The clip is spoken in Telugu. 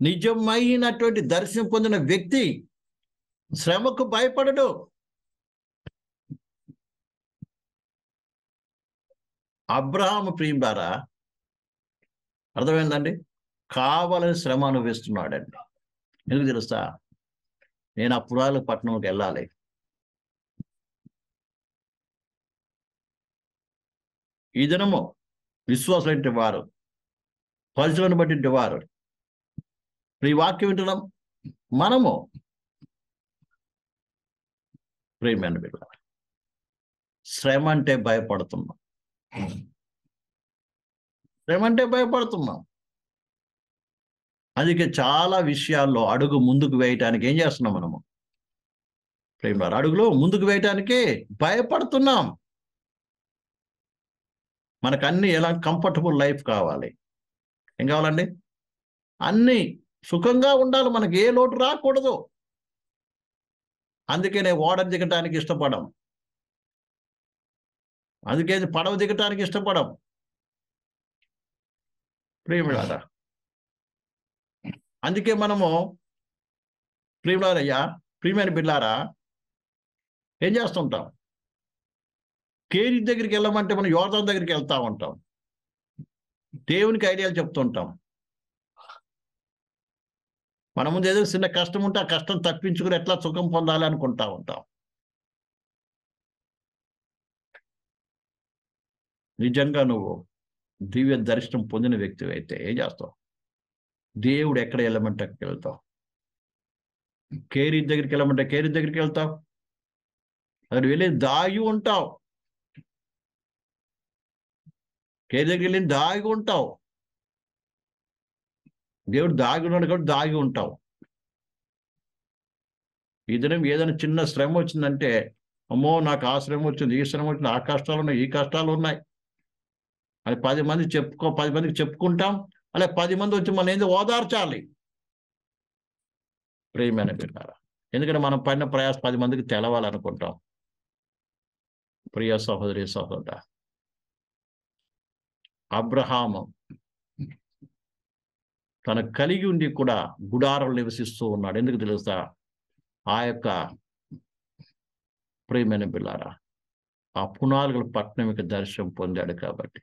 నిజమైనటువంటి దర్శనం పొందిన వ్యక్తి శ్రమకు భయపడడు. అబ్రహాము ప్రియులారా, అర్థమైందండి? కావాలని శ్రమ అనుభవిస్తున్నాడండి. ఎందుకు తెలుసా? నేను ఆ పురాల పట్టణంకి వెళ్ళాలి. ఈ దినము విశ్వాసులంటి వారు, పరిచయను బట్టి వారు ఈ వాక్యం వింటున్నాం. మనము ప్రియమైన బిడ్డలారా, శ్రమ అంటే భయపడుతున్నాం. శ్రమ అంటే భయపడుతున్నాం. అందుకే చాలా విషయాల్లో అడుగు ముందుకు వేయటానికి ఏం చేస్తున్నాం మనము? ప్రియమైన అడుగులో ముందుకు వేయటానికి భయపడుతున్నాం. మనకు అన్ని ఎలా కంఫర్టబుల్ లైఫ్ కావాలి. ఏం కావాలండి? అన్నీ సుఖంగా ఉండాలి, మనకి ఏ లోటు రాకూడదు. అందుకే నేను ఓడ దిగటానికి ఇష్టపడం, అందుకే పడవ దిగటానికి ఇష్టపడం. ప్రియమిలారా, అందుకే మనము ప్రియమిలారయ్యా, ప్రియమైన బిడ్లారా ఏం చేస్తుంటాం? కేరీ దగ్గరికి వెళ్ళమంటే మనం యోర్దాను దగ్గరికి వెళ్తా ఉంటాం, దేవునికి ఐడియాలు చెప్తుంటాం. మన ముందు ఏదో చిన్న కష్టం ఉంటే ఆ కష్టం తప్పించుకుని ఎట్లా సుఖం పొందాలి అనుకుంటా ఉంటాం. నిజంగా నువ్వు దివ్య దర్శనం పొందిన వ్యక్తి అయితే ఏం చేస్తావు? దేవుడు ఎక్కడ వెళ్ళమంటే అక్కడికి వెళ్తావు. కేరీ దగ్గరికి వెళ్ళమంటే కేరీ దగ్గరికి వెళ్తావు. అక్కడ వెళ్ళి దాగి ఉంటావు. కేరీ దగ్గరికి వెళ్ళి దాగి ఉంటావు. దేవుడు దాగి ఉన్నాడు కాబట్టి దాగి ఉంటావు. ఈ దినం ఏదైనా చిన్న శ్రమ వచ్చిందంటే, అమ్మో నాకు ఆ శ్రమ వచ్చింది, ఈ శ్రమ వచ్చింది, ఆ కష్టాలు ఉన్నాయి, ఈ కష్టాలు ఉన్నాయి అని 10 మందికి చెప్పుకుంటాం. అలా 10 మంది వచ్చి మనం ఏంది ఓదార్చాలి. ప్రియమైన బిడ్డలారా, ఎందుకంటే మనం పడిన ప్రయాస 10 మందికి తెలవాలనుకుంటాం. ప్రియ సహోదరి సహోదరుడా, అబ్రహాము తన కలిగి ఉండి కూడా గుడారం నివసిస్తూ ఉన్నాడు. ఎందుకు తెలుసా? ఆ యొక్క ప్రియమైన బిడ్డలారా, ఆ పునాదుల పట్టణం యొక్క దర్శనం పొందాడు కాబట్టి.